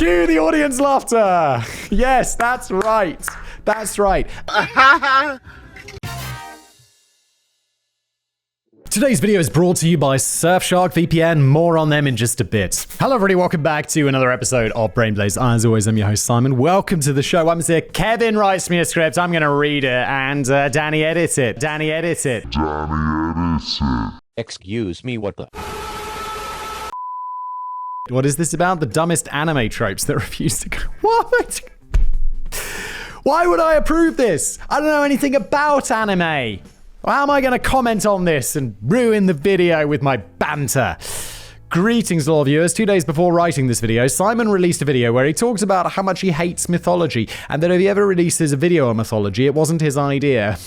Cue the audience laughter. Yes, that's right. That's right. Today's video is brought to you by Surfshark VPN. More on them in just a bit. Hello everybody, welcome back to another episode of Brainblaze. As always, I'm your host Simon. Welcome to the show. I'm here. Kevin writes me a script. I'm going to read it, and Danny edits it. Excuse me, what the? What is this about? The dumbest anime tropes that refuse to go. What? Why would I approve this? I don't know anything about anime. How am I going to comment on this and ruin the video with my banter? Greetings to all viewers. 2 days before writing this video, Simon released a video where he talks about how much he hates mythology, and that if he ever releases a video on mythology, it wasn't his idea.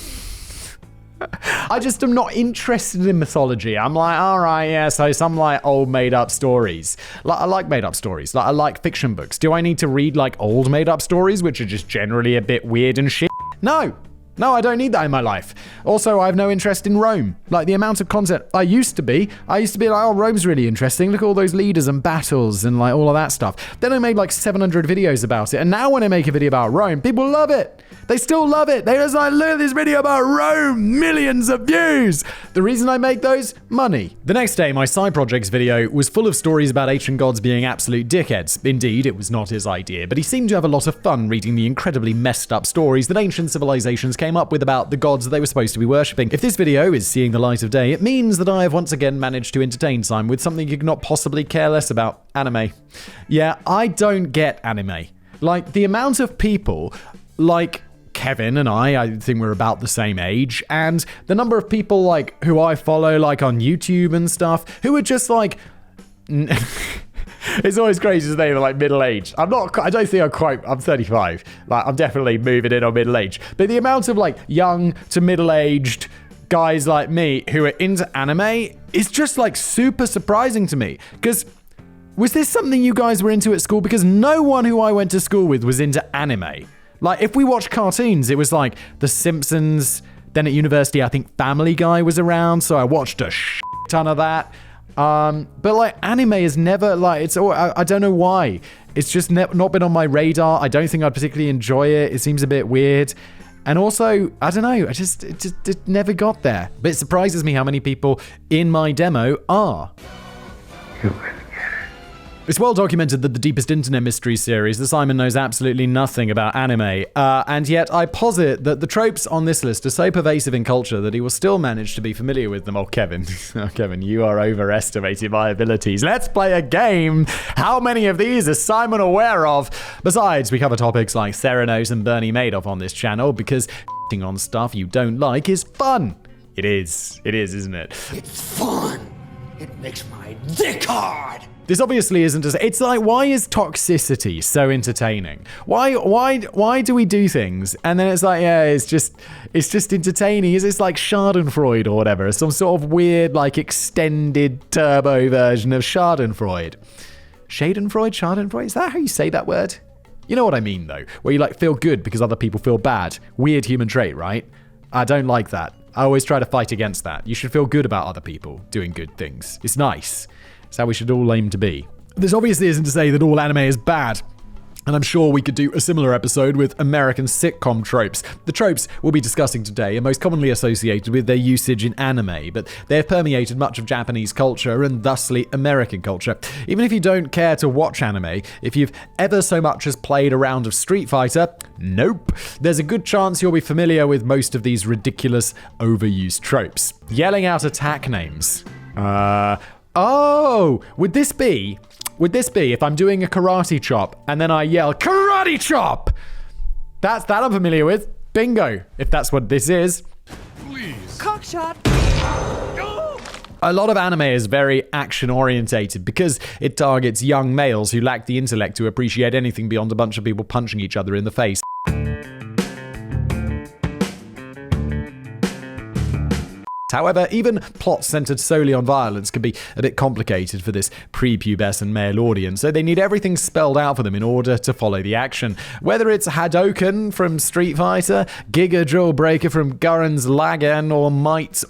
I just am not interested in mythology. I'm like, all right, yeah, so some like old made up stories. Like, I like made up stories. Like, I like fiction books. Do I need to read like old made up stories, which are just generally a bit weird and shit? No, I don't need that in my life. Also, I have no interest in Rome. Like, the amount of content I used to be like, oh, Rome's really interesting. Look at all those leaders and battles and like all of that stuff. Then I made like 700 videos about it. And now when I make a video about Rome, people love it. They still love it. They're just like, look at this video about Rome, millions of views. The reason I make those? Money. The next day, my side projects video was full of stories about ancient gods being absolute dickheads. Indeed, it was not his idea, but he seemed to have a lot of fun reading the incredibly messed up stories that ancient civilizations came up with about the gods they were supposed to be worshipping. If this video is seeing the light of day, it means that I have once again managed to entertain Simon with something you could not possibly care less about: anime. Yeah, I don't get anime. Like, the amount of people, like Kevin and I think we're about the same age, and the number of people like who I follow like on YouTube and stuff who are just like it's always crazy to say they're like middle-aged. I don't think I'm 35. Like, I'm definitely moving in on middle age. But the amount of like young to middle-aged guys like me who are into anime is just like super surprising to me. Because was this something you guys were into at school? Because no one who I went to school with was into anime. Like, if we watched cartoons, it was like The Simpsons. Then at university, I think Family Guy was around, so I watched a ton of that. But like, anime is never like, I don't know why. It's just not been on my radar. I don't think I'd particularly enjoy it. It seems a bit weird. And also, I don't know, it never got there. But it surprises me how many people in my demo are. It's well documented that the deepest internet mystery series, that Simon knows absolutely nothing about anime, and yet I posit that the tropes on this list are so pervasive in culture that he will still manage to be familiar with them. Oh, Kevin. Oh, Kevin, you are overestimating my abilities. Let's play a game. How many of these is Simon aware of? Besides, we cover topics like Theranos and Bernie Madoff on this channel, because on stuff you don't like is fun. It is, isn't it? It's fun. It makes my dick hard. This obviously isn't just, it's like, why is toxicity so entertaining? Why do we do things? And then it's like, yeah, it's just entertaining. It's like Schadenfreude or whatever. Some sort of weird, like, extended turbo version of Schadenfreude. Schadenfreude? Is that how you say that word? You know what I mean, though. Where you, like, feel good because other people feel bad. Weird human trait, right? I don't like that. I always try to fight against that. You should feel good about other people doing good things. It's nice. It's how we should all aim to be. This obviously isn't to say that all anime is bad, and I'm sure we could do a similar episode with American sitcom tropes. The tropes we'll be discussing today are most commonly associated with their usage in anime, but they have permeated much of Japanese culture and thusly American culture. Even if you don't care to watch anime, if you've ever so much as played a round of Street Fighter, nope, there's a good chance you'll be familiar with most of these ridiculous, overused tropes. Yelling out attack names. Would this be if I'm doing a karate chop and then I yell, karate chop? That I'm familiar with. Bingo, if that's what this is. Please. Cockshot. A lot of anime is very action-orientated because it targets young males who lack the intellect to appreciate anything beyond a bunch of people punching each other in the face. However, even plots centered solely on violence can be a bit complicated for this prepubescent male audience, so they need everything spelled out for them in order to follow the action. Whether it's Hadouken from Street Fighter, Giga Drill Breaker from Gurren's Lagann, or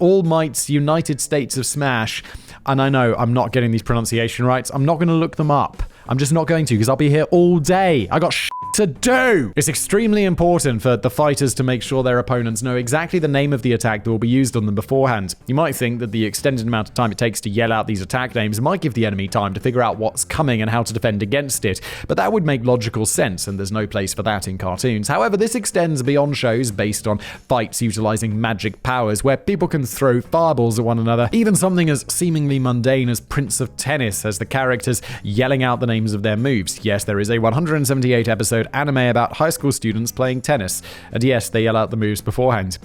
All Might's United States of Smash, and I know I'm not getting these pronunciation rights, I'm not going to look them up. I'm just not going to because I'll be here all day. I got to do. It's extremely important for the fighters to make sure their opponents know exactly the name of the attack that will be used on them beforehand. You might think that the extended amount of time it takes to yell out these attack names might give the enemy time to figure out what's coming and how to defend against it, but that would make logical sense, and there's no place for that in cartoons. However, this extends beyond shows based on fights utilizing magic powers, where people can throw fireballs at one another. Even something as seemingly mundane as Prince of Tennis has the characters yelling out the names of their moves. Yes, there is a 178 episode anime about high school students playing tennis, and yes, they yell out the moves beforehand.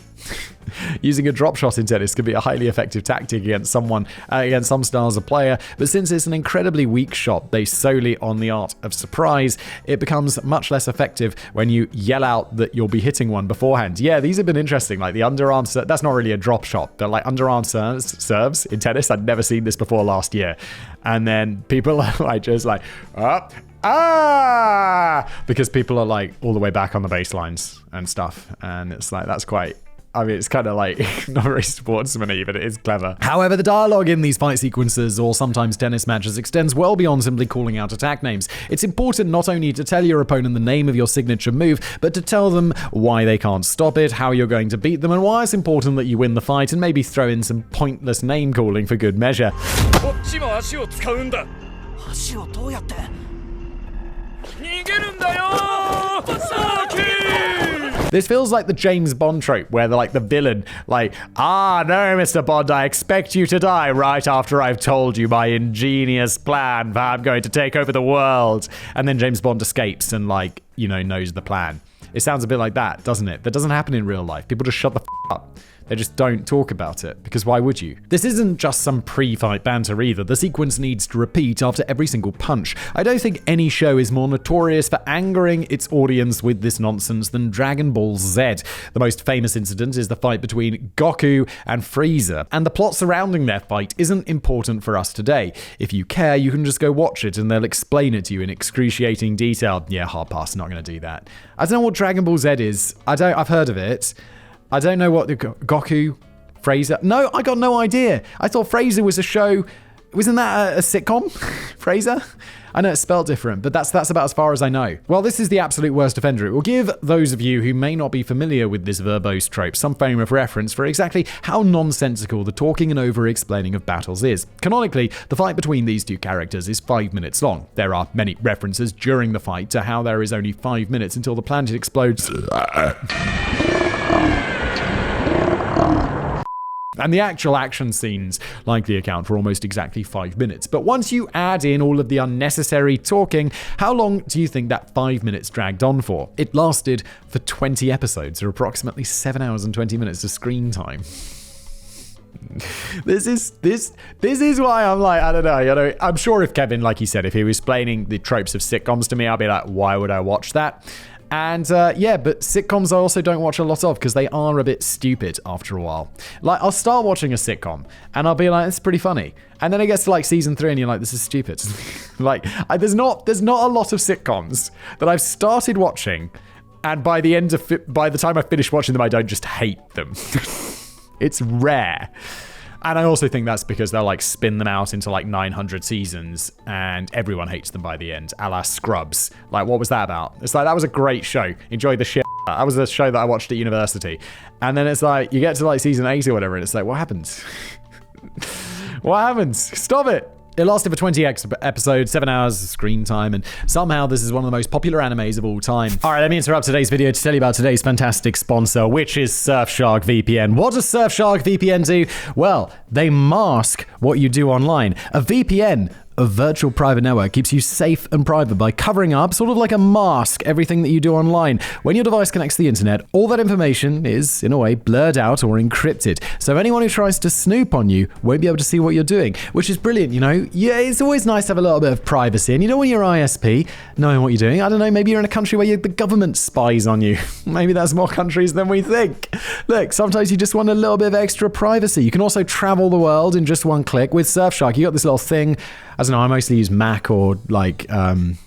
Using a drop shot in tennis can be a highly effective tactic against some styles of player, but since it's an incredibly weak shot based solely on the art of surprise, it becomes much less effective when you yell out that you'll be hitting one beforehand. Yeah, these have been interesting, like the underarm that's not really a drop shot, they're like underarm serves in tennis. I'd never seen this before last year. And then people are like just like, because people are like all the way back on the baselines and stuff, and it's like, that's quite, I mean, it's kind of like not very sportsman-y, but it is clever. However, the dialogue in these fight sequences or sometimes tennis matches extends well beyond simply calling out attack names. It's important not only to tell your opponent the name of your signature move, but to tell them why they can't stop it, how you're going to beat them, and why it's important that you win the fight, and maybe throw in some pointless name calling for good measure. 足をどうやって逃げるんだよサーキー This feels like the James Bond trope, where they're like the villain, like, no, Mr. Bond, I expect you to die right after I've told you my ingenious plan for how I'm going to take over the world. And then James Bond escapes and, like, you know, knows the plan. It sounds a bit like that, doesn't it? That doesn't happen in real life. People just shut the up. They just don't talk about it, because why would you? This isn't just some pre-fight banter either. The sequence needs to repeat after every single punch. I don't think any show is more notorious for angering its audience with this nonsense than Dragon Ball Z. The most famous incident is the fight between Goku and Frieza, and the plot surrounding their fight isn't important for us today. If you care, you can just go watch it and they'll explain it to you in excruciating detail. Yeah, hard pass, not going to do that. I don't know what Dragon Ball Z is. I've heard of it. I don't know what the Goku, Frieza. No, I got no idea. I thought Frieza was a show. Wasn't that a sitcom? Frieza? I know it's spelled different, but that's about as far as I know. Well, this is the absolute worst offender. It will give those of you who may not be familiar with this verbose trope some frame of reference for exactly how nonsensical the talking and over-explaining of battles is. Canonically, the fight between these two characters is 5 minutes long. There are many references during the fight to how there is only 5 minutes until the planet explodes. And the actual action scenes likely account for almost exactly 5 minutes. But once you add in all of the unnecessary talking, how long do you think that 5 minutes dragged on for? It lasted for 20 episodes, or approximately 7 hours and 20 minutes of screen time. This is why I'm like, I don't know, you know, I'm sure if Kevin, like he said, if he was explaining the tropes of sitcoms to me, I'd be like, why would I watch that? And yeah, but sitcoms I also don't watch a lot of because they are a bit stupid after a while. Like, I'll start watching a sitcom and I'll be like, it's pretty funny. And then it gets to like season 3 and you're like, this is stupid. Like, there's not a lot of sitcoms that I've started watching, and by the time I finish watching them, I don't just hate them. It's rare. And I also think that's because they'll like spin them out into like 900 seasons and everyone hates them by the end, a la Scrubs. Like, what was that about? It's like, that was a great show. Enjoyed the shit. That was a show that I watched at university. And then it's like, you get to like season 8 or whatever, and it's like, what happens? What happens? Stop it. It lasted for 20 episodes, 7 hours of screen time, and somehow this is one of the most popular animes of all time. All right, let me interrupt today's video to tell you about today's fantastic sponsor, which is Surfshark VPN. What does Surfshark VPN do? Well, they mask what you do online. A VPN, a virtual private network, keeps you safe and private by covering up, sort of like a mask, everything that you do online. When your device connects to the internet, all that information is, in a way, blurred out or encrypted. So anyone who tries to snoop on you won't be able to see what you're doing, which is brilliant, you know? Yeah, it's always nice to have a little bit of privacy. And you know, when you're ISP, knowing what you're doing, I don't know, maybe you're in a country where the government spies on you. Maybe that's more countries than we think. Look, sometimes you just want a little bit of extra privacy. You can also travel the world in just one click with Surfshark. You got this little thing. I don't know, I mostly use Mac or like,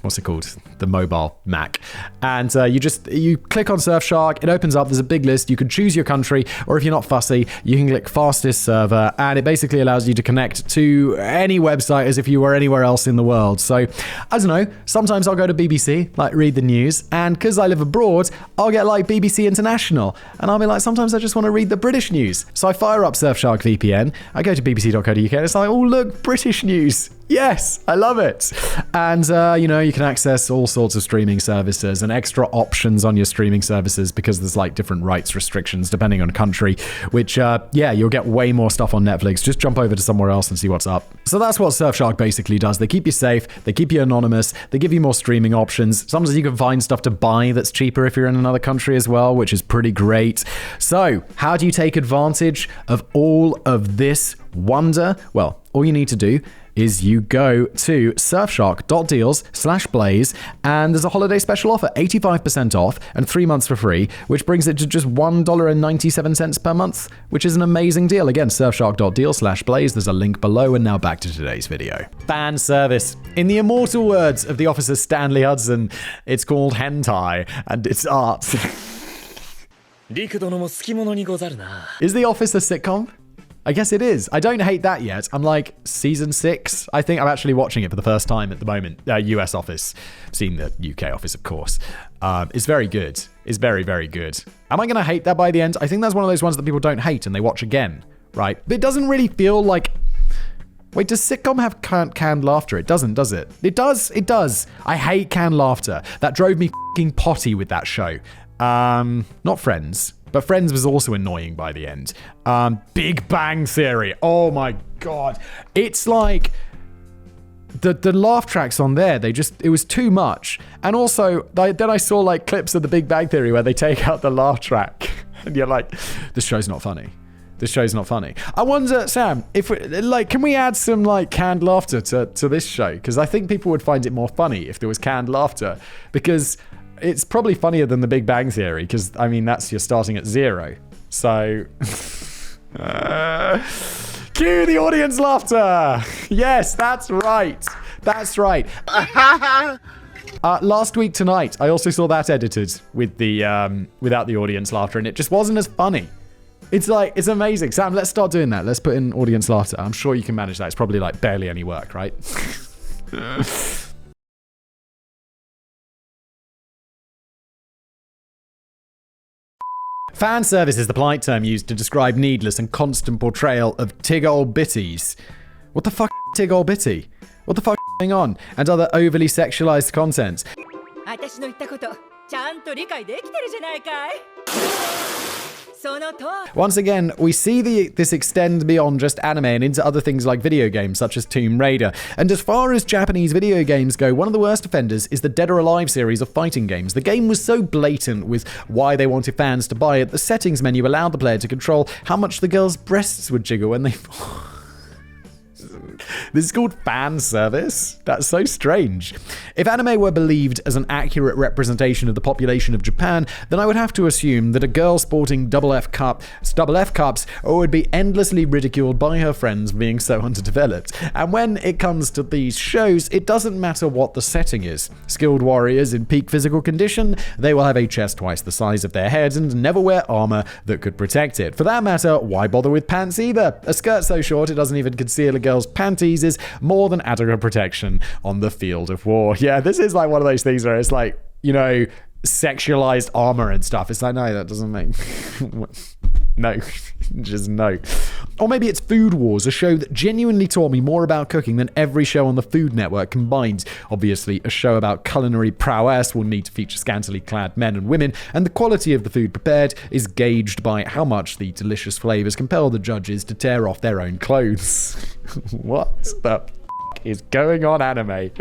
what's it called? the mobile Mac. And you click on Surfshark, it opens up, there's a big list, you can choose your country, or if you're not fussy, you can click fastest server, and it basically allows you to connect to any website as if you were anywhere else in the world. So, I don't know, sometimes I'll go to BBC, like read the news, and because I live abroad, I'll get like BBC International, and I'll be like, sometimes I just want to read the British news. So I fire up Surfshark VPN, I go to bbc.co.uk, and it's like, oh look, British news. Yes, I love it. And, you can access all sorts of streaming services and extra options on your streaming services because there's like different rights restrictions depending on country, which, you'll get way more stuff on Netflix. Just jump over to somewhere else and see what's up. So that's what Surfshark basically does. They keep you safe, they keep you anonymous, they give you more streaming options. Sometimes you can find stuff to buy that's cheaper if you're in another country as well, which is pretty great. So, how do you take advantage of all of this wonder? Well, all you need to do is you go to surfshark.deals/blaze, and there's a holiday special offer, 85% off and 3 months for free, which brings it to just $1.97 per month, which is an amazing deal. Again, surfshark.deals/blaze. There's a link below, and now back to today's video. Fan service. In the immortal words of the officer Stanley Hudson, it's called hentai, and it's art. Is The Office a sitcom? I guess it is. I don't hate that yet. I'm like season 6. I think I'm actually watching it for the first time at the moment. US Office. I've seen the UK Office, of course. It's very good. It's very, very good. Am I going to hate that by the end? I think that's one of those ones that people don't hate and they watch again, right? But it doesn't really feel like... Wait, does sitcom have canned laughter? It doesn't, does it? It does. It does. I hate canned laughter. That drove me fucking potty with that show. Not Friends. But Friends was also annoying by the end. Big Bang Theory. Oh my God. It's like the laugh tracks on there, it was too much. And also, then I saw like clips of the Big Bang Theory where they take out the laugh track. And you're like, this show's not funny. This show's not funny. I wonder, Sam, can we add some like canned laughter to this show? Because I think people would find it more funny if there was canned laughter. Because it's probably funnier than the Big Bang Theory, because, I mean, you're starting at 0. So... cue the audience laughter! Yes, that's right. That's right. Last week tonight, I also saw that edited with the without the audience laughter, and it just wasn't as funny. It's amazing. Sam, let's start doing that. Let's put in audience laughter. I'm sure you can manage that. It's probably like barely any work, right? Fan service is the polite term used to describe needless and constant portrayal of tig-ol bitties. What the fuck is tig-ol bitty? What the fuck is going on? And other overly sexualized content. Once again, we see this extend beyond just anime and into other things like video games, such as Tomb Raider. And as far as Japanese video games go, one of the worst offenders is the Dead or Alive series of fighting games. The game was so blatant with why they wanted fans to buy it. The settings menu allowed the player to control how much the girl's breasts would jiggle when they... This is called fan service? That's so strange. If anime were believed as an accurate representation of the population of Japan, then I would have to assume that a girl sporting double F cups would be endlessly ridiculed by her friends being so underdeveloped. And when it comes to these shows, it doesn't matter what the setting is. Skilled warriors in peak physical condition, they will have a chest twice the size of their head and never wear armor that could protect it. For that matter, why bother with pants either? A skirt so short it doesn't even conceal a girl's panties is more than adequate protection on the field of war. Yeah, this is like one of those things where it's like, sexualized armor and stuff. It's like, no, that doesn't make... No, just no. Or maybe it's Food Wars, a show that genuinely taught me more about cooking than every show on the Food Network combined. Obviously, a show about culinary prowess will need to feature scantily clad men and women, and the quality of the food prepared is gauged by how much the delicious flavors compel the judges to tear off their own clothes. What the is going on, anime?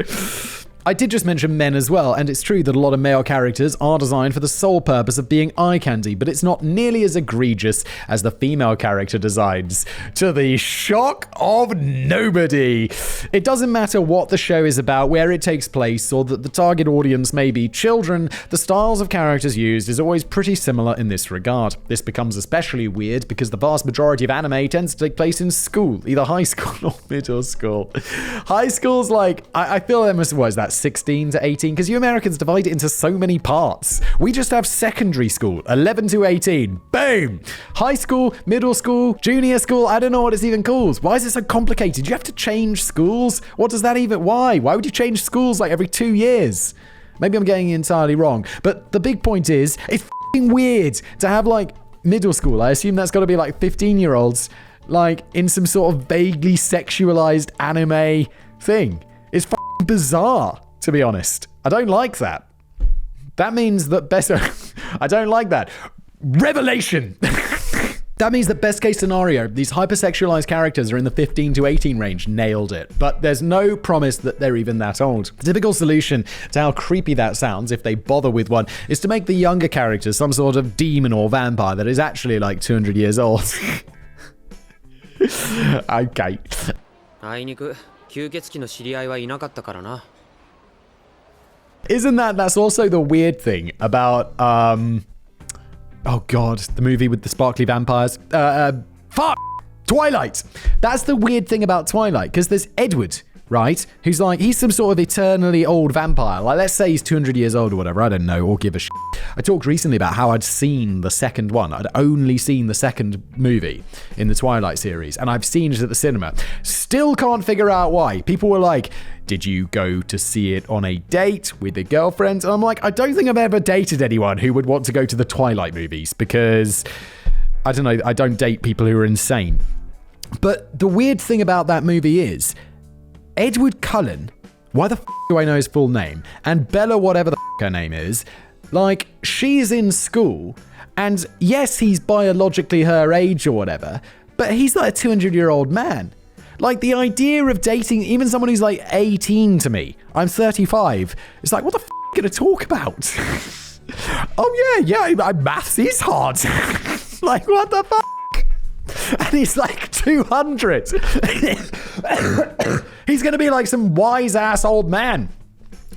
I did just mention men as well, and it's true that a lot of male characters are designed for the sole purpose of being eye candy, but it's not nearly as egregious as the female character designs, to the shock of nobody. It doesn't matter what the show is about, where it takes place, or that the target audience may be children, the styles of characters used is always pretty similar in this regard. This becomes especially weird because the vast majority of anime tends to take place in school, either high school or middle school. High school's like, I feel was that what, 16 to 18? Because you Americans divide it into so many parts. We just have secondary school, 11 to 18. Boom! High school, middle school, junior school. I don't know what it's even called. Why is it so complicated? You have to change schools? What does that even... Why? Why would you change schools like every 2 years? Maybe I'm getting it entirely wrong. But the big point is, it's f***ing weird to have like middle school. I assume that's got to be like 15-year-olds like in some sort of vaguely sexualized anime thing. It's f***ing bizarre, to be honest. I don't like that. That means that best... I don't like that. Revelation! That means that best case scenario, these hypersexualized characters are in the 15 to 18 range. Nailed it. But there's no promise that they're even that old. The typical solution to how creepy that sounds, if they bother with one, is to make the younger characters some sort of demon or vampire that is actually like 200 years old. Okay. あいにく吸血鬼の知り合いはいなかったからな。 Isn't that's also the weird thing about, oh god, the movie with the sparkly vampires? Fuck! Twilight! That's the weird thing about Twilight, because there's Edward, right? Who's like, he's some sort of eternally old vampire. Like, let's say he's 200 years old or whatever, I don't know, or give a shit. I talked recently about how I'd seen the second one. I'd only seen the second movie in the Twilight series, and I've seen it at the cinema. Still can't figure out why. People were like, did you go to see it on a date with a girlfriend? And I'm like, I don't think I've ever dated anyone who would want to go to the Twilight movies because, I don't know, I don't date people who are insane. But the weird thing about that movie is, Edward Cullen, why the f*** do I know his full name? And Bella, whatever the f*** her name is, like, she's in school, and yes, he's biologically her age or whatever, but he's like a 200-year-old man. Like, the idea of dating even someone who's like 18 to me, I'm 35, it's like, what the f*** are you gonna talk about? Oh yeah, maths is hard. Like, what the f***? And he's like 200. He's gonna be like some wise-ass old man.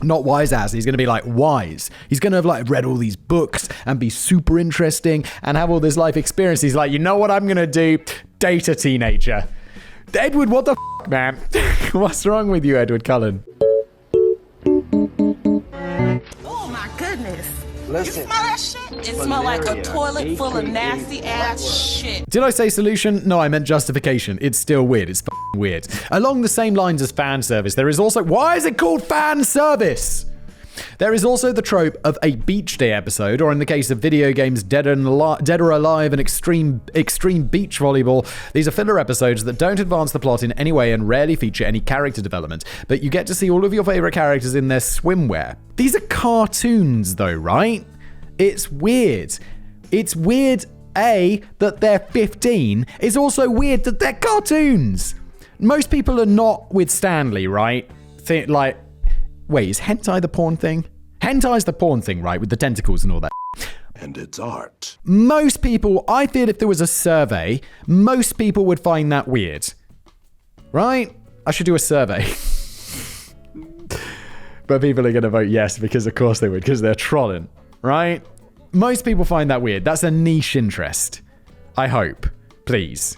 Not wise-ass, he's gonna be like wise. He's gonna have like read all these books and be super interesting and have all this life experience. He's like, you know what I'm gonna do? Date a teenager. Edward, what the f***, man? What's wrong with you, Edward Cullen? Oh my goodness. Listen, you smell that shit? It smells like a toilet full of nasty ass shit. Did I say solution? No, I meant justification. It's still weird. It's f***ing weird. Along the same lines as fan service, there is also... Why is it called fan service? There is also the trope of a beach day episode, or in the case of video games, Dead or Alive and Extreme Beach Volleyball. These are filler episodes that don't advance the plot in any way and rarely feature any character development, but you get to see all of your favorite characters in their swimwear. These are cartoons though, right? It's weird. It's weird, A, that they're 15. It's also weird that they're cartoons. Most people are not with Stanley, right? Wait, is hentai the porn thing? Hentai's the porn thing, right? With the tentacles and all that. And it's art. Most people, I feel if there was a survey, most people would find that weird. Right? I should do a survey. But people are going to vote yes, because of course they would, because they're trolling. Right? Most people find that weird. That's a niche interest. I hope. Please.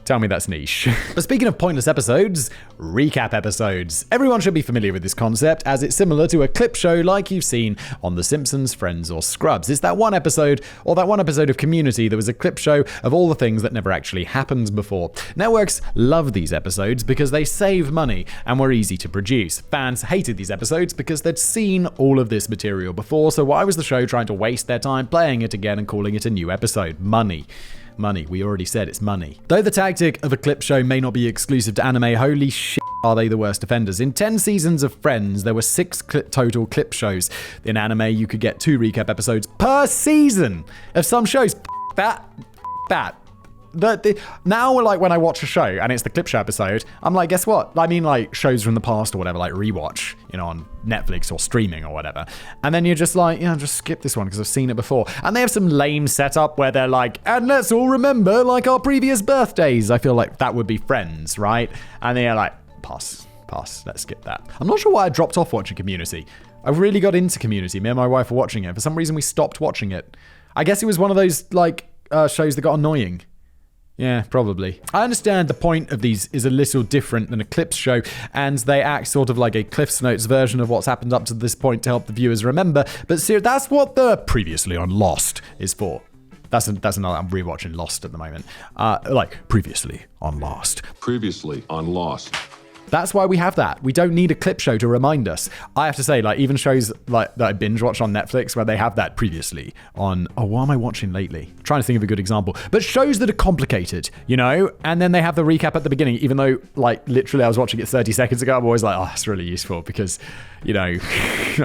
Tell me that's niche. But speaking of pointless episodes, recap episodes. Everyone should be familiar with this concept, as it's similar to a clip show like you've seen on The Simpsons, Friends, or Scrubs. It's that one episode, or that one episode of Community that was a clip show of all the things that never actually happened before. Networks love these episodes because they save money and were easy to produce. Fans hated these episodes because they'd seen all of this material before, so why was the show trying to waste their time playing it again and calling it a new episode? Money. Money. We already said it's money. Though the tactic of a clip show may not be exclusive to anime, holy shit are they the worst offenders. In 10 seasons of Friends, there were 6 total clip shows. In anime, you could get 2 recap episodes per season of some shows. That. Now, like, when I watch a show and it's the clip show episode, I'm like, guess what? I mean, like, shows from the past or whatever, like rewatch, you know, on Netflix or streaming or whatever. And then you're just like, yeah, just skip this one because I've seen it before. And they have some lame setup where they're like, and let's all remember, like, our previous birthdays. I feel like that would be Friends, right? And they're like, pass, let's skip that. I'm not sure why I dropped off watching Community. I really got into Community. Me and my wife were watching it. For some reason, we stopped watching it. I guess it was one of those, like, shows that got annoying. Yeah, probably. I understand the point of these is a little different than a clips show, and they act sort of like a Cliff's Notes version of what's happened up to this point to help the viewers remember, but that's what the previously on Lost is for. That's another. I'm rewatching Lost at the moment. Like previously on Lost. Previously on Lost. That's why we have that. We don't need a clip show to remind us. I have to say, like, even shows like that I binge watch on Netflix where they have that previously on, what am I watching lately? I'm trying to think of a good example. But shows that are complicated, you know, and then they have the recap at the beginning, even though, like, literally I was watching it 30 seconds ago. I'm always like, oh, that's really useful because, you know,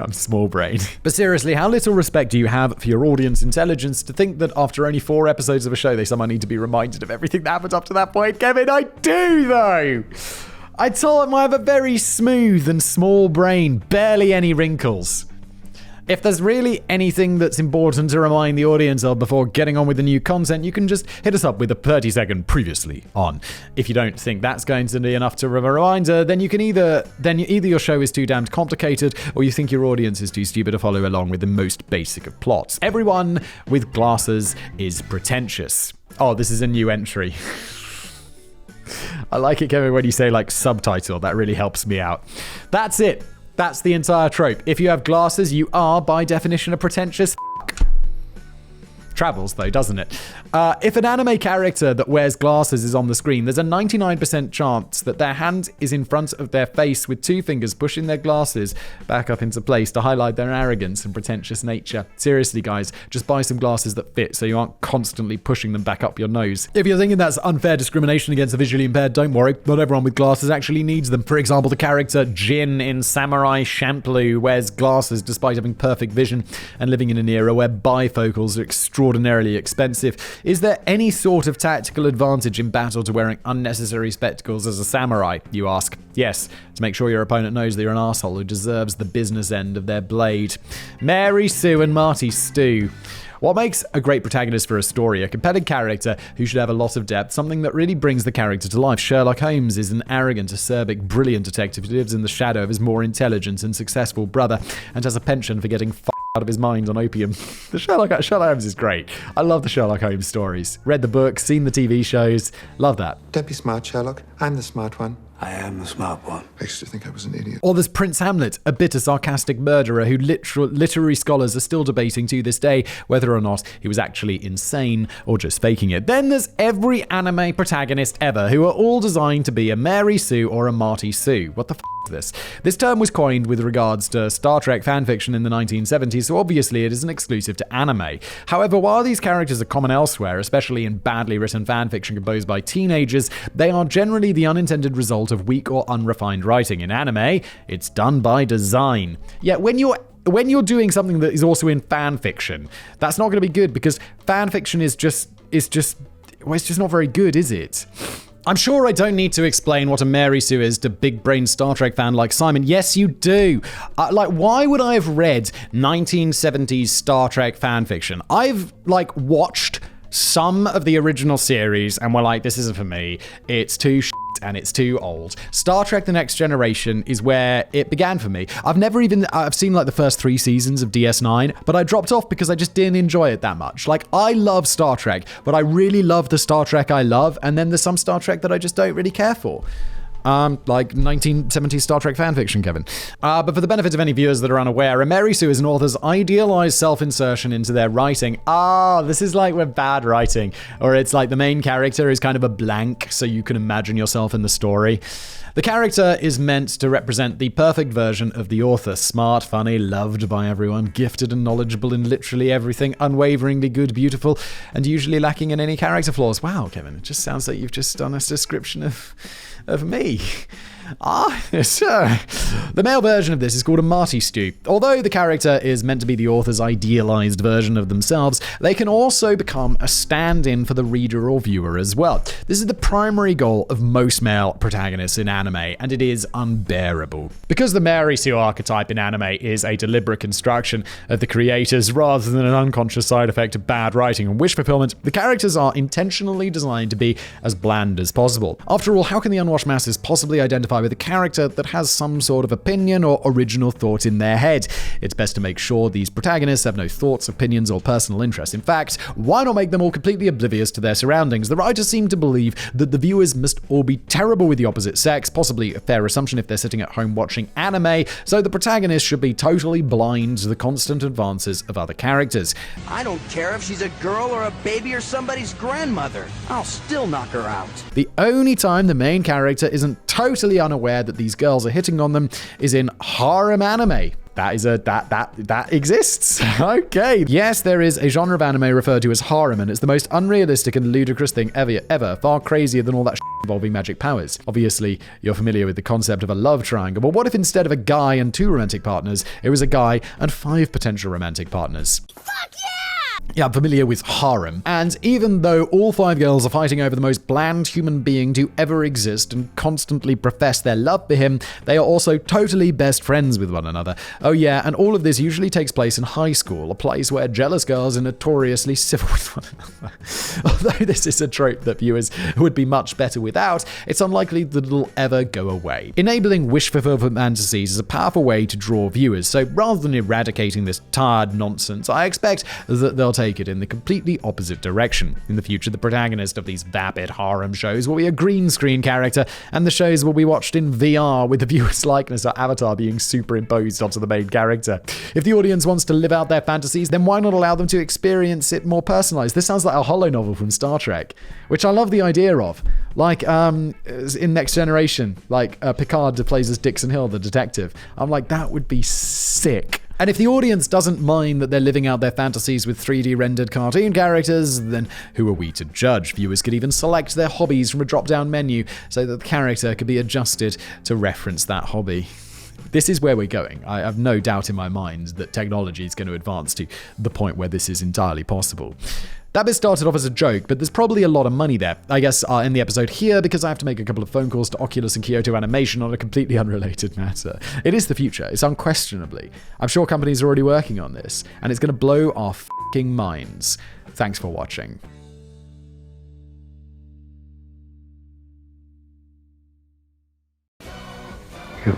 I'm small brain. But seriously, how little respect do you have for your audience intelligence to think that after only 4 episodes of a show, they somehow need to be reminded of everything that happened up to that point? Kevin, I do, though. I told him I have a very smooth and small brain, barely any wrinkles. If there's really anything that's important to remind the audience of before getting on with the new content, you can just hit us up with a 30-second previously on. If you don't think that's going to be enough to a reminder, then either your show is too damned complicated, or you think your audience is too stupid to follow along with the most basic of plots. Everyone with glasses is pretentious. Oh, this is a new entry. I like it, Kevin, when you say like subtitle. That really helps me out. That's it. That's the entire trope. If you have glasses, you are, by definition, a pretentious Travels, though, doesn't it? If an anime character that wears glasses is on the screen, there's a 99% chance that their hand is in front of their face with 2 fingers pushing their glasses back up into place to highlight their arrogance and pretentious nature. Seriously, guys, just buy some glasses that fit so you aren't constantly pushing them back up your nose. If you're thinking that's unfair discrimination against the visually impaired, don't worry. Not everyone with glasses actually needs them. For example, the character Jin in Samurai Champloo wears glasses despite having perfect vision and living in an era where bifocals are extraordinarily expensive. Is there any sort of tactical advantage in battle to wearing unnecessary spectacles as a samurai, you ask? Yes, to make sure your opponent knows that you're an asshole who deserves the business end of their blade. Mary Sue and Marty Stu. What makes a great protagonist for a story? A compelling character who should have a lot of depth, something that really brings the character to life. Sherlock Holmes is an arrogant, acerbic, brilliant detective who lives in the shadow of his more intelligent and successful brother and has a penchant for getting out of his mind on opium. The Sherlock Holmes is great. I love the Sherlock Holmes stories. Read the books, seen the TV shows. Love that. Don't be smart, Sherlock. I'm the smart one. I am the smart one. I used to think I was an idiot. Or there's Prince Hamlet, a bitter, sarcastic murderer who literary scholars are still debating to this day whether or not he was actually insane or just faking it. Then there's every anime protagonist ever who are all designed to be a Mary Sue or a Marty Sue. What the is this? This term was coined with regards to Star Trek fanfiction in the 1970s, so obviously it isn't exclusive to anime. However, while these characters are common elsewhere, especially in badly written fanfiction composed by teenagers, they are generally the unintended result of weak or unrefined writing. In anime, it's done by design. Yet when you're doing something that is also in fan fiction, that's not going to be good because fan fiction is just not very good, is it? I'm sure I don't need to explain what a Mary Sue is to big-brain Star Trek fan like Simon. Yes, you do. Why would I have read 1970s Star Trek fan fiction? I've watched some of the original series and were like, this isn't for me. It's too and it's too old. Star Trek The Next Generation is where it began for me. I've seen the first 3 seasons of DS9, but I dropped off because I just didn't enjoy it that much. I love Star Trek, but I really love the Star Trek I love, and then there's some Star Trek that I just don't really care for. 1970s Star Trek fanfiction, Kevin. But for the benefit of any viewers that are unaware, a Mary Sue is an author's idealized self-insertion into their writing. This is like with bad writing, or it's like the main character is kind of a blank, so you can imagine yourself in the story. The character is meant to represent the perfect version of the author. Smart, funny, loved by everyone, gifted and knowledgeable in literally everything, unwaveringly good, beautiful, and usually lacking in any character flaws. Wow, Kevin, it just sounds like you've just done a description of me. Yes, sir. The male version of this is called a Marty Stu. Although the character is meant to be the author's idealized version of themselves, they can also become a stand-in for the reader or viewer as well. This is the primary goal of most male protagonists in anime, and it is unbearable. Because the Mary Sue archetype in anime is a deliberate construction of the creators rather than an unconscious side effect of bad writing and wish fulfillment, the characters are intentionally designed to be as bland as possible. After all, how can the unwashed masses possibly identify identify with a character that has some sort of opinion or original thought in their head. It's best to make sure these protagonists have no thoughts, opinions, or personal interests. In fact, why not make them all completely oblivious to their surroundings? The writers seem to believe that the viewers must all be terrible with the opposite sex, possibly a fair assumption if they're sitting at home watching anime, so the protagonist should be totally blind to the constant advances of other characters. I don't care if she's a girl or a baby or somebody's grandmother. I'll still knock her out. The only time the main character isn't totally unaware that these girls are hitting on them is in harem anime. That exists. Okay. Yes, there is a genre of anime referred to as harem, and it's the most unrealistic and ludicrous thing ever. Far crazier than all that involving magic powers. Obviously, you're familiar with the concept of a love triangle, but what if instead of a guy and 2 romantic partners, it was a guy and 5 potential romantic partners? Fuck yeah! Yeah, I'm familiar with harem. And even though all 5 girls are fighting over the most bland human being to ever exist and constantly profess their love for him, they are also totally best friends with one another. Oh yeah, and all of this usually takes place in high school, a place where jealous girls are notoriously civil with one another. Although this is a trope that viewers would be much better without, it's unlikely that it'll ever go away. Enabling wish fulfillment fantasies is a powerful way to draw viewers, so rather than eradicating this tired nonsense, I expect that they'll take it in the completely opposite direction. In the future, the protagonist of these vapid harem shows will be a green screen character, and the shows will be watched in VR with the viewer's likeness or avatar being superimposed onto the main character. If the audience wants to live out their fantasies, then why not allow them to experience it more personalized? This sounds like a holo novel from Star Trek, which I love the idea of. Like in Next Generation, like Picard plays as Dixon Hill, the detective. I'm like, that would be sick. And if the audience doesn't mind that they're living out their fantasies with 3D rendered cartoon characters, then who are we to judge? Viewers could even select their hobbies from a drop-down menu so that the character could be adjusted to reference that hobby. This is where we're going. I have no doubt in my mind that technology is going to advance to the point where this is entirely possible. That bit started off as a joke, but there's probably a lot of money there. I guess I'll end the episode here because I have to make a couple of phone calls to Oculus and Kyoto Animation on a completely unrelated matter. It is the future. It's unquestionably. I'm sure companies are already working on this, and it's going to blow our f***ing minds. Thanks for watching. You